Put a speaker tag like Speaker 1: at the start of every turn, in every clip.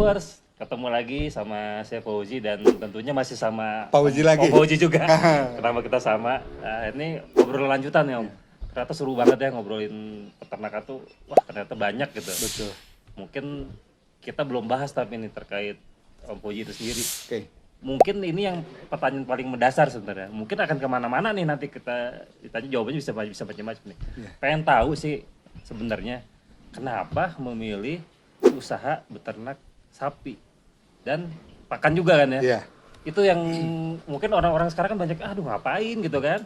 Speaker 1: viewers, ketemu lagi sama saya Fauzi dan tentunya masih sama
Speaker 2: Fauzi lagi.
Speaker 1: Om Fauzi juga. Kenapa kita sama? Ini ngobrol lanjutan ya Om. Ternyata seru banget ya ngobrolin peternakan tuh. Wah ternyata banyak gitu.
Speaker 2: Betul.
Speaker 1: Mungkin kita belum bahas tapi ini terkait Om Fauzi itu sendiri.
Speaker 2: Oke.
Speaker 1: Mungkin ini yang pertanyaan paling mendasar sebenarnya. Mungkin akan kemana-mana nih nanti kita ditanya, jawabannya bisa macam-macam nih.
Speaker 2: Iya.
Speaker 1: Pengen tahu sih sebenarnya kenapa memilih usaha beternak sapi dan pakan juga kan ya?
Speaker 2: Iya.
Speaker 1: Itu yang mungkin orang-orang sekarang kan banyak, aduh ngapain gitu kan?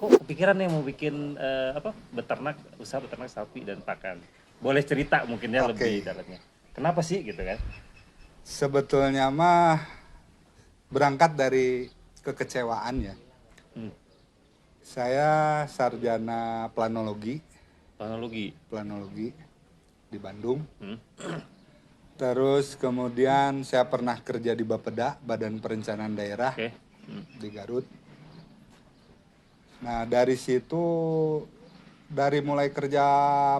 Speaker 1: Kok kepikiran nih mau bikin usaha beternak sapi dan pakan? Boleh cerita mungkin ya lebih dalamnya. Kenapa sih gitu kan?
Speaker 2: Sebetulnya mah berangkat dari kekecewaan ya. Saya sarjana planologi di Bandung. Terus kemudian saya pernah kerja di Bapeda, Badan Perencanaan Daerah, di Garut. Nah dari situ, dari mulai kerja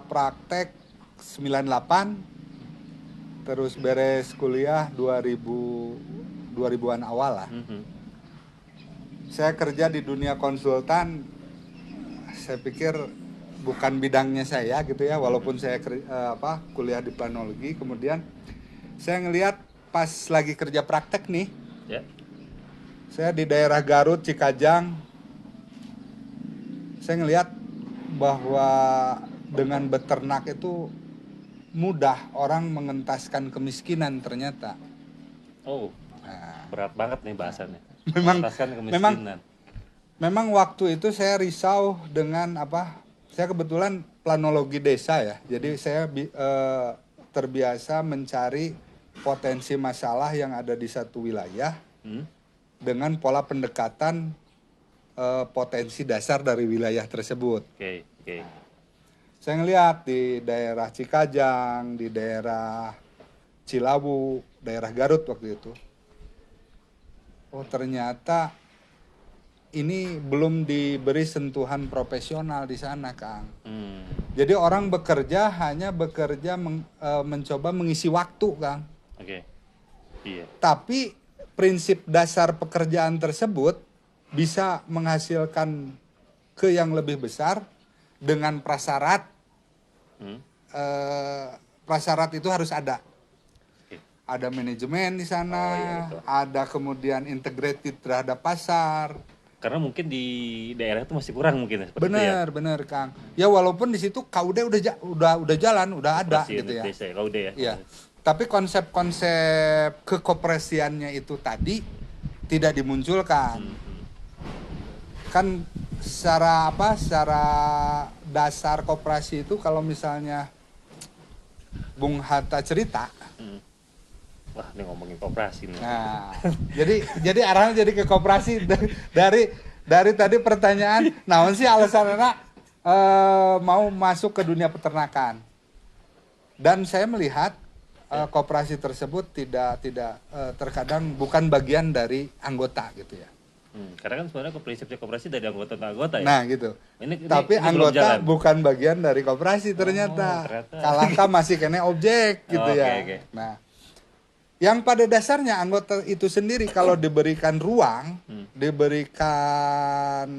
Speaker 2: praktek 98, terus beres kuliah 2000-an awal lah. Saya kerja di dunia konsultan, saya pikir bukan bidangnya saya gitu ya, walaupun saya kuliah di planologi. Kemudian saya ngelihat pas lagi kerja praktek nih, saya di daerah Garut, Cikajang, saya ngelihat bahwa dengan beternak itu mudah orang mengentaskan kemiskinan ternyata.
Speaker 1: Berat banget nih bahasannya.
Speaker 2: Memang waktu itu saya risau dengan saya kebetulan planologi desa ya, jadi saya terbiasa mencari potensi masalah yang ada di satu wilayah dengan pola pendekatan potensi dasar dari wilayah tersebut. Saya ngelihat di daerah Cikajang, di daerah Cilawu, daerah Garut waktu itu. Oh ternyata ini belum diberi sentuhan profesional di sana, Kang. Jadi orang bekerja hanya mencoba mengisi waktu, Kang. Tapi prinsip dasar pekerjaan tersebut bisa menghasilkan ke yang lebih besar dengan prasyarat. Prasyarat itu harus ada. Ada manajemen di sana, ada kemudian integrated terhadap pasar.
Speaker 1: Karena mungkin di daerah itu masih kurang mungkin ya.
Speaker 2: Bener Kang. Ya walaupun di situ KUD udah jalan, udah ada gitu ya.
Speaker 1: Desa, KUD ya.
Speaker 2: Iya. Tapi konsep-konsep kekoperasiannya itu tadi tidak dimunculkan. Kan secara dasar koperasi itu kalau misalnya Bung Hatta cerita.
Speaker 1: Wah, ini ngomongin koperasi nih.
Speaker 2: Nah, jadi arahnya jadi ke koperasi dari tadi pertanyaan, naon sih alasan anak mau masuk ke dunia peternakan. Dan saya melihat koperasi tersebut tidak terkadang bukan bagian dari anggota gitu ya.
Speaker 1: Karena kan sebenarnya prinsipnya koperasi dari anggota ke anggota ya.
Speaker 2: Nah gitu. Tapi anggota bukan bagian dari koperasi ternyata. Kalangka masih kena objek gitu ya. Nah, yang pada dasarnya anggota itu sendiri kalau diberikan ruang, diberikan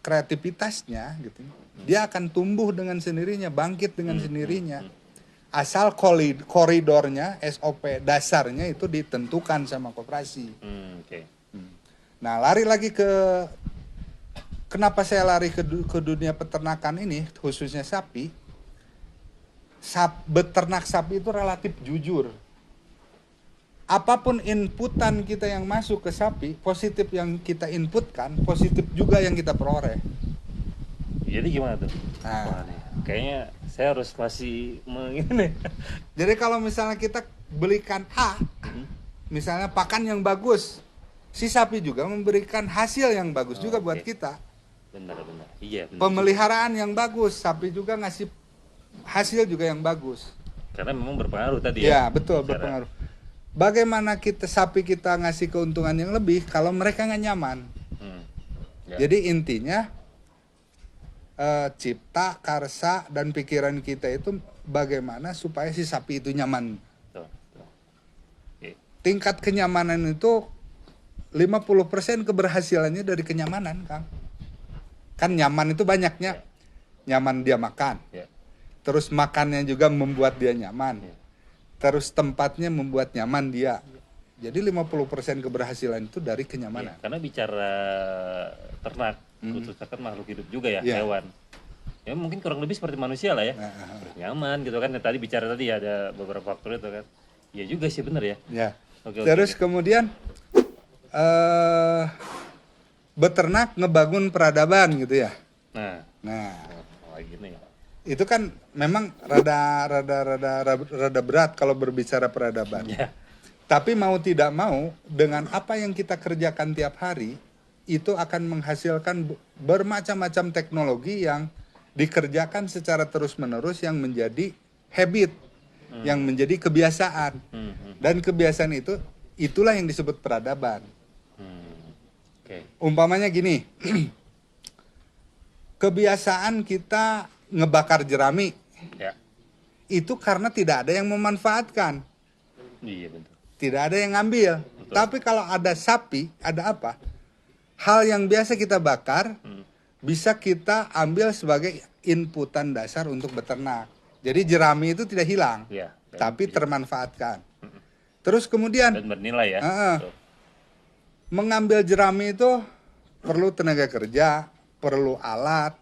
Speaker 2: kreativitasnya gitu, dia akan tumbuh dengan sendirinya, bangkit dengan sendirinya. Asal koridornya, SOP dasarnya itu ditentukan sama koperasi. Nah, lari lagi kenapa saya lari ke dunia peternakan ini, khususnya sapi. Beternak sapi itu relatif jujur. Apapun inputan kita yang masuk ke sapi, positif yang kita inputkan, positif juga yang kita peroleh.
Speaker 1: Jadi gimana tuh? Wah, nih, kayaknya saya harus masih ini.
Speaker 2: Jadi kalau misalnya kita belikan A, misalnya pakan yang bagus, si sapi juga memberikan hasil yang bagus juga buat kita.
Speaker 1: Benar. Iya.
Speaker 2: Pemeliharaan yang bagus, sapi juga ngasih hasil juga yang bagus.
Speaker 1: Karena memang berpengaruh tadi ya.
Speaker 2: Ya betul, berpengaruh. Bagaimana sapi kita ngasih keuntungan yang lebih kalau mereka nggak nyaman. Jadi intinya cipta, karsa dan pikiran kita itu bagaimana supaya si sapi itu nyaman. tingkat kenyamanan itu 50% keberhasilannya dari kenyamanan, Kang. Kan nyaman itu banyaknya. Nyaman dia makan.
Speaker 1: Ya.
Speaker 2: Terus makannya juga membuat dia nyaman.
Speaker 1: Ya.
Speaker 2: Terus tempatnya membuat nyaman dia. Jadi 50% keberhasilan itu dari kenyamanan.
Speaker 1: Ya, karena bicara ternak, khususnya kan makhluk hidup juga ya,
Speaker 2: Ya.
Speaker 1: hewan. Ya mungkin kurang lebih seperti manusia lah ya.
Speaker 2: Nah,
Speaker 1: Nyaman gitu kan. Yang tadi bicara tadi ada beberapa faktor itu kan. Ya juga sih bener ya.
Speaker 2: ya.
Speaker 1: Oke,
Speaker 2: Terus
Speaker 1: oke.
Speaker 2: kemudian beternak ngebangun peradaban gitu ya.
Speaker 1: Nah,
Speaker 2: Nah,
Speaker 1: gini ya.
Speaker 2: itu kan memang rada berat kalau berbicara peradaban.
Speaker 1: Ya.
Speaker 2: Tapi mau tidak mau, dengan apa yang kita kerjakan tiap hari, itu akan menghasilkan bermacam-macam teknologi yang dikerjakan secara terus-menerus yang menjadi habit, yang menjadi kebiasaan. Dan kebiasaan itu, itulah yang disebut peradaban.
Speaker 1: Oke.
Speaker 2: Umpamanya gini, kebiasaan kita ngebakar jerami,
Speaker 1: Ya.
Speaker 2: itu karena tidak ada yang memanfaatkan.
Speaker 1: Iya betul.
Speaker 2: Tidak ada yang ngambil.
Speaker 1: Betul.
Speaker 2: Tapi kalau ada sapi, ada apa? Hal yang biasa kita bakar, bisa kita ambil sebagai inputan dasar untuk beternak. Jadi jerami itu tidak hilang,
Speaker 1: Iya.
Speaker 2: tapi termanfaatkan. Terus kemudian,
Speaker 1: Dan bernilai ya. Betul.
Speaker 2: mengambil jerami itu perlu tenaga kerja, perlu alat.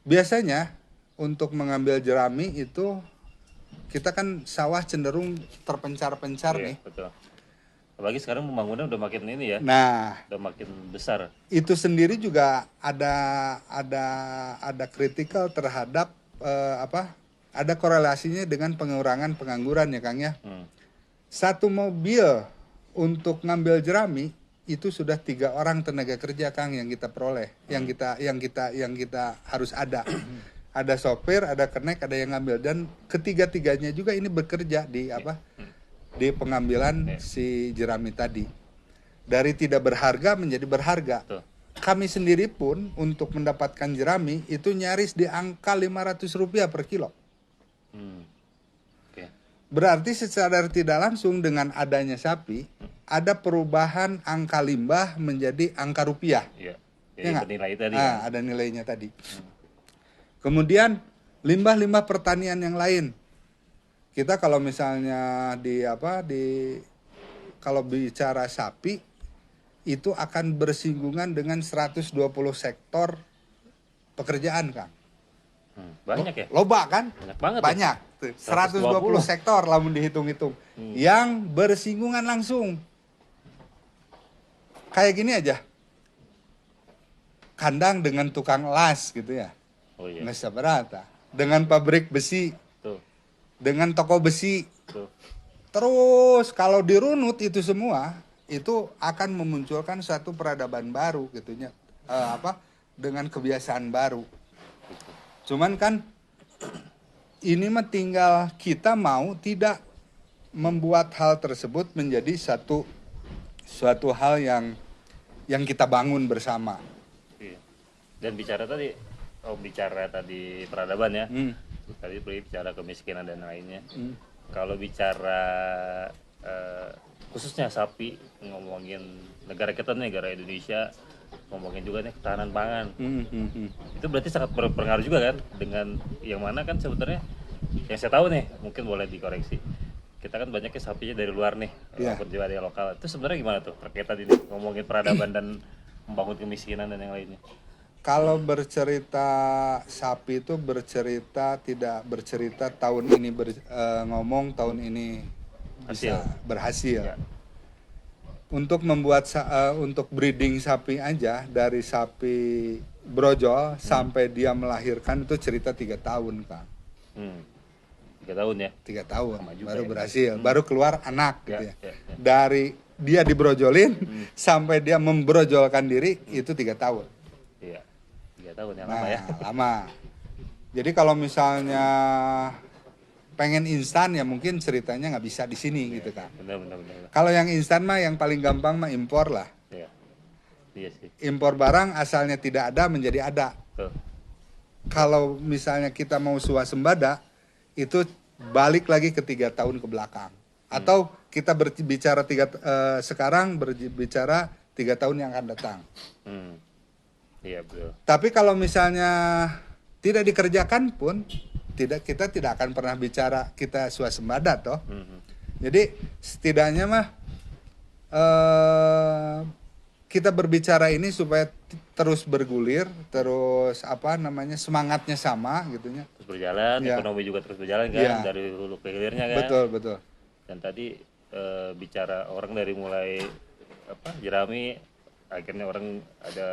Speaker 2: Biasanya untuk mengambil jerami itu kita kan sawah cenderung terpencar-pencar
Speaker 1: Iya,
Speaker 2: nih.
Speaker 1: betul. Apalagi sekarang pembangunan udah makin ini ya.
Speaker 2: Nah,
Speaker 1: Udah makin besar.
Speaker 2: itu sendiri juga ada kritikal terhadap ada korelasinya dengan pengurangan pengangguran ya Kang ya. Satu mobil untuk ngambil jerami itu sudah 3 orang tenaga kerja Kang yang kita peroleh, yang kita harus ada. Ada sopir, ada kenek, ada yang ngambil, dan ketiga-tiganya juga ini bekerja di di pengambilan si jerami tadi. Dari tidak berharga menjadi berharga.
Speaker 1: Betul.
Speaker 2: Kami sendiri pun untuk mendapatkan jerami itu nyaris di angka Rp500 per kilo.
Speaker 1: Oke.
Speaker 2: Berarti secara tidak langsung dengan adanya sapi, ada perubahan angka limbah menjadi angka rupiah.
Speaker 1: Iya.
Speaker 2: Ya
Speaker 1: Jadi
Speaker 2: nggak?
Speaker 1: bernilai tadi kan.
Speaker 2: Ada nilainya tadi. Kemudian limbah-limbah pertanian yang lain. Kita kalau misalnya kalau bicara sapi itu akan bersinggungan dengan 120 sektor pekerjaan, Kang.
Speaker 1: Banyak ya?
Speaker 2: Loba kan?
Speaker 1: Banyak banget.
Speaker 2: Banyak. Tuh, 120 sektor lamun dihitung-hitung yang bersinggungan langsung. Kayak gini aja. Kandang dengan tukang las gitu ya.
Speaker 1: Oh iya.
Speaker 2: Nggak seberapa. Dengan pabrik besi,
Speaker 1: Tuh.
Speaker 2: dengan toko besi.
Speaker 1: Tuh.
Speaker 2: Terus kalau dirunut itu semua, itu akan memunculkan satu peradaban baru gitunya. Dengan kebiasaan baru. Cuman kan ini mah tinggal kita mau tidak membuat hal tersebut menjadi suatu hal yang kita bangun bersama.
Speaker 1: Iya. Dan bicara tadi peradaban ya. Tadi bicara kemiskinan dan lainnya. Kalau bicara khususnya sapi, ngomongin negara kita nih, negara Indonesia, ngomongin juga nih ketahanan pangan. Itu berarti sangat berpengaruh juga kan dengan yang mana kan sebetulnya yang saya tahu nih, mungkin boleh dikoreksi. Kita kan banyaknya sapinya dari luar nih, walaupun juga dari lokal. Itu sebenarnya gimana tuh terkait tadi nih, ngomongin peradaban dan membangun kemiskinan dan yang lainnya?
Speaker 2: Kalau bercerita sapi itu tidak bercerita tahun ini ngomong tahun ini bisa berhasil.
Speaker 1: Ya.
Speaker 2: Untuk untuk breeding sapi aja dari sapi brojol sampai dia melahirkan itu cerita 3 tahun Kang.
Speaker 1: 3 tahun ya?
Speaker 2: 3 tahun
Speaker 1: juga
Speaker 2: baru
Speaker 1: ya.
Speaker 2: berhasil, baru keluar anak gitu ya.
Speaker 1: Ya.
Speaker 2: Dari dia dibrojolin sampai dia membrojolkan diri itu 3 tahun.
Speaker 1: Iya. 3 tahun yang lama ya.
Speaker 2: Lama. Jadi kalau misalnya pengen instan ya mungkin ceritanya nggak bisa di sini gitu kan.
Speaker 1: Benar.
Speaker 2: Kalau yang instan mah yang paling gampang mah impor lah.
Speaker 1: Iya. Iya sih.
Speaker 2: Impor barang asalnya tidak ada menjadi ada.
Speaker 1: Tuh.
Speaker 2: Kalau misalnya kita mau swasembada itu balik lagi ke 3 tahun ke belakang. Atau kita berbicara sekarang berbicara 3 tahun yang akan datang.
Speaker 1: Iya betul.
Speaker 2: Tapi kalau misalnya tidak dikerjakan pun kita tidak akan pernah bicara kita swasembada toh. Jadi setidaknya mah kita berbicara ini supaya terus bergulir, terus semangatnya sama gitunya.
Speaker 1: Terus berjalan,
Speaker 2: Ya.
Speaker 1: ekonomi juga terus berjalan kan,
Speaker 2: Ya.
Speaker 1: dari hulu ke hilirnya kan.
Speaker 2: Betul.
Speaker 1: Dan tadi bicara orang dari mulai jerami, akhirnya orang ada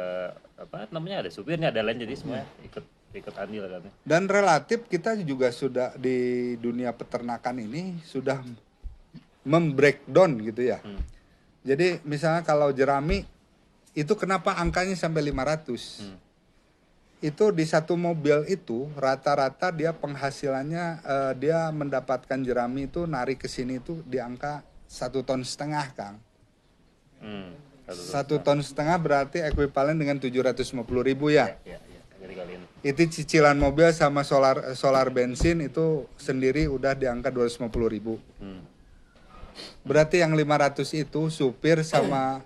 Speaker 1: ada supirnya, ada lain, jadi semua ikut andil kan.
Speaker 2: Dan relatif kita juga sudah di dunia peternakan ini sudah membreakdown gitu ya. Jadi misalnya kalau jerami itu kenapa angkanya sampai 500? Itu di satu mobil itu rata-rata dia penghasilannya dia mendapatkan jerami itu narik ke sini itu di angka 1,5 ton, Kang. 1,5 ton berarti ekuivalen dengan 750.000 ya.
Speaker 1: Jadi kalian.
Speaker 2: Itu cicilan mobil sama solar bensin itu sendiri udah di angka 250.000. Berarti yang 500 itu supir sama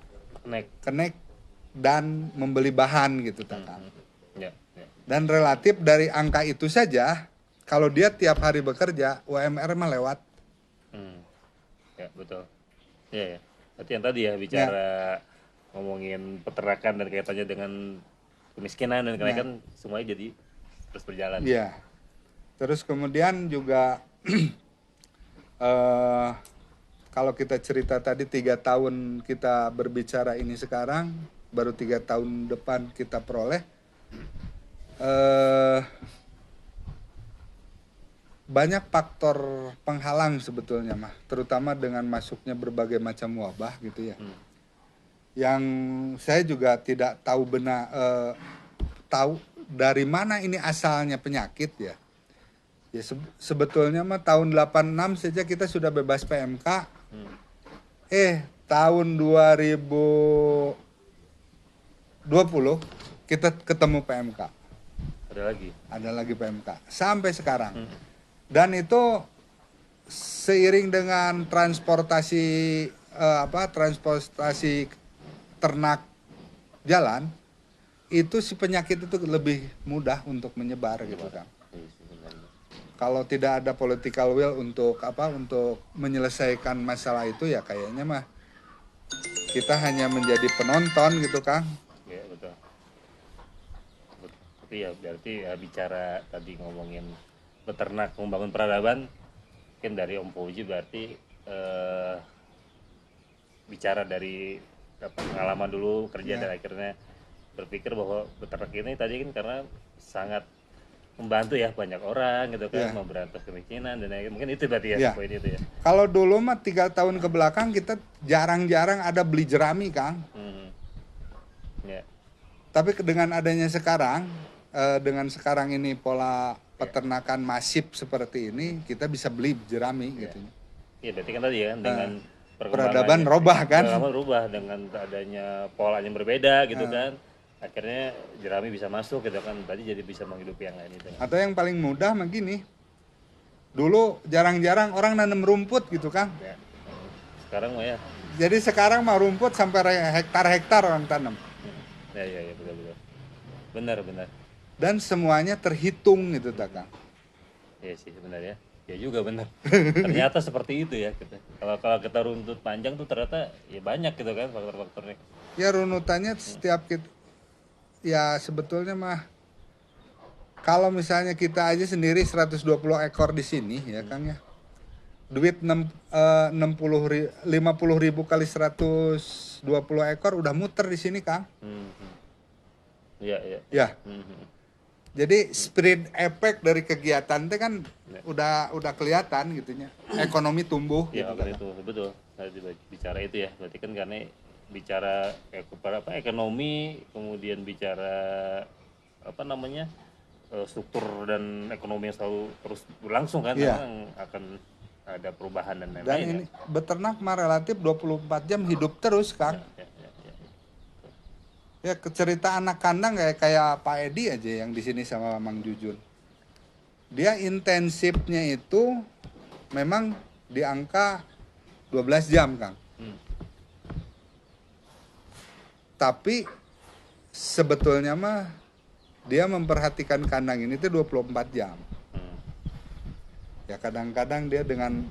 Speaker 2: kenek dan membeli bahan gitu Kang. Dan relatif dari angka itu saja, kalau dia tiap hari bekerja, UMR mah lewat.
Speaker 1: Ya betul. Ya. Berarti yang tadi ya bicara ngomongin peternakan dan kaitannya dengan kemiskinan dan kenaikan, semuanya jadi terus berjalan.
Speaker 2: Iya. Terus kemudian juga kalau kita cerita tadi 3 tahun kita berbicara ini sekarang, baru 3 tahun depan kita peroleh. Banyak faktor penghalang sebetulnya mah, terutama dengan masuknya berbagai macam wabah gitu ya. Yang saya juga tidak tahu tahu dari mana ini asalnya penyakit ya. Ya sebetulnya mah tahun 86 saja kita sudah bebas PMK. Tahun 2020 kita ketemu PMK. Ada lagi PMK sampai sekarang. Dan itu seiring dengan transportasi ternak jalan, itu si penyakit itu lebih mudah untuk menyebar gitu kan. Kalau tidak ada political will untuk menyelesaikan masalah itu ya kayaknya mah kita hanya menjadi penonton gitu Kang.
Speaker 1: Iya betul. Tapi ya berarti bicara tadi ngomongin beternak membangun peradaban, mungkin dari Om Fauzi berarti bicara dari pengalaman dulu kerja dan akhirnya berpikir bahwa beternak ini tadi kan karena sangat membantu ya banyak orang gitu kan, memberantas kemiskinan dan mungkin itu berarti ya poin itu ya.
Speaker 2: Kalau dulu mah 3 tahun ke belakang kita jarang-jarang ada beli jerami Kang. Tapi dengan adanya sekarang, dengan sekarang ini pola peternakan masif seperti ini, kita bisa beli jerami gitu.
Speaker 1: Iya berarti kan tadi ya dengan
Speaker 2: peradaban robah kan.
Speaker 1: Rubah dengan adanya pola yang berbeda gitu kan. Akhirnya jerami bisa masuk gitu kan, tadi jadi bisa menghidupi yang lain itu.
Speaker 2: Atau yang paling mudah begini, dulu jarang-jarang orang nanam rumput gitu kan.
Speaker 1: Sekarang mah ya.
Speaker 2: Jadi sekarang mah rumput sampai hektar-hektar orang tanam.
Speaker 1: Ya betul. Benar.
Speaker 2: Dan semuanya terhitung gitu Kang.
Speaker 1: Iya sih benar ya. Ya juga benar. Ternyata seperti itu ya kita. Kalau kita runtut panjang tuh ternyata ya banyak gitu kan faktor-faktornya.
Speaker 2: Ya runutannya setiap kita ya sebetulnya mah kalau misalnya kita aja sendiri 120 ekor di sini ya Kang ya. Duit 50.000 kali 120 ekor udah muter di sini Kang.
Speaker 1: Iya.
Speaker 2: Ya. Jadi spirit effect dari kegiatan itu kan udah kelihatan gitunya. Ekonomi tumbuh
Speaker 1: ya,
Speaker 2: gitu kan.
Speaker 1: Itu betul. Saya bicara itu ya. Berarti kan karena bicara ekonomi, kemudian bicara struktur dan ekonomi yang selalu terus berlangsung kan, memang akan ada perubahan dan lain-lain.
Speaker 2: Dan ini beternak mah relatif 24 jam hidup terus Kang. Ya cerita anak kandang kayak Pak Edi aja yang di sini sama Mang Jujun. Dia intensifnya itu memang di angka 12 jam, Kang. Tapi sebetulnya mah dia memperhatikan kandang ini tuh 24 jam. Ya kadang-kadang dia dengan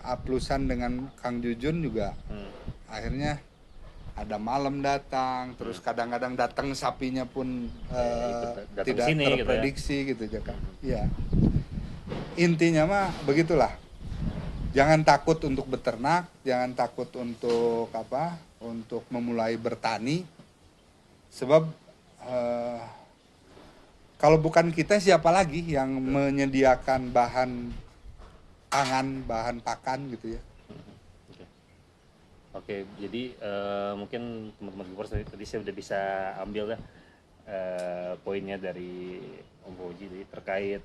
Speaker 2: aplusan dengan Kang Jujun juga akhirnya ada malam datang, terus kadang-kadang datang sapinya pun
Speaker 1: datang
Speaker 2: tidak
Speaker 1: sini
Speaker 2: terprediksi gitu ya Kang. Ya. Intinya mah begitulah. Jangan takut untuk beternak, jangan takut untuk apa? Untuk memulai bertani. Sebab kalau bukan kita siapa lagi yang menyediakan bahan pangan, bahan pakan gitu ya.
Speaker 1: Oke, jadi mungkin teman-teman viewers tadi saya udah bisa ambil lah poinnya dari Om Fauzi terkait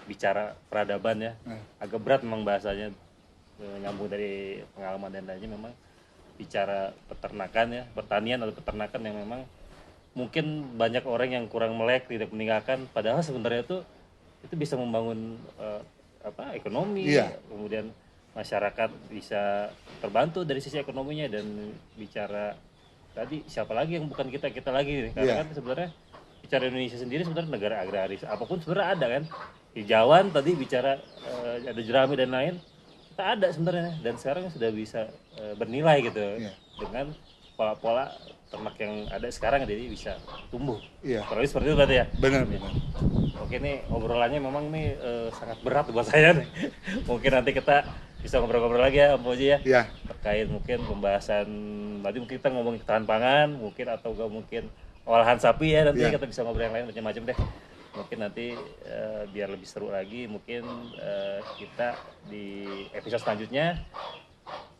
Speaker 1: bicara peradaban ya. Agak berat memang bahasanya, nyambung dari pengalaman dan lainnya. Memang bicara peternakan ya, pertanian atau peternakan yang memang mungkin banyak orang yang kurang melek, tidak meninggalkan, padahal sebenarnya itu bisa membangun ekonomi, kemudian masyarakat bisa terbantu dari sisi ekonominya. Dan bicara tadi siapa lagi yang bukan kita lagi nih, karena kan sebenarnya bicara Indonesia sendiri sebenarnya negara agraris, apapun sebenarnya ada kan, hijauan tadi bicara ada jerami dan lain, kita ada sebenarnya, dan sekarang sudah bisa bernilai gitu dengan pola-pola ternak yang ada sekarang, jadi bisa tumbuh. Kurang lebih seperti itu berarti ya.
Speaker 2: Benar.
Speaker 1: Oke, nih obrolannya memang nih sangat berat buat saya nih. Mungkin nanti kita bisa ngobrol-ngobrol lagi ya Om Fauzi ya. Terkait mungkin pembahasan tadi, mungkin kita ngomongin ketahanan pangan mungkin, atau gak mungkin olahan sapi ya, nanti kita bisa ngobrol yang lain macam-macam deh. Mungkin nanti biar lebih seru lagi, mungkin kita di episode selanjutnya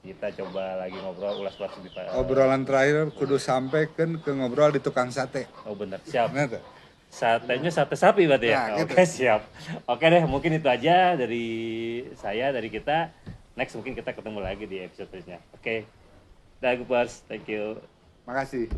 Speaker 1: kita coba lagi ngobrol ulas-ulas lebih
Speaker 2: obrolan terakhir kudu sampai ke ngobrol di tukang sate.
Speaker 1: Oh benar, siap.
Speaker 2: Benar.
Speaker 1: Satenya sate sapi berarti ya.
Speaker 2: Nah,
Speaker 1: Oke, siap. Oke deh, mungkin itu aja dari saya, dari kita. Next mungkin kita ketemu lagi di episode selanjutnya. Oke. Dah, Gupers. Thank you.
Speaker 2: Makasih.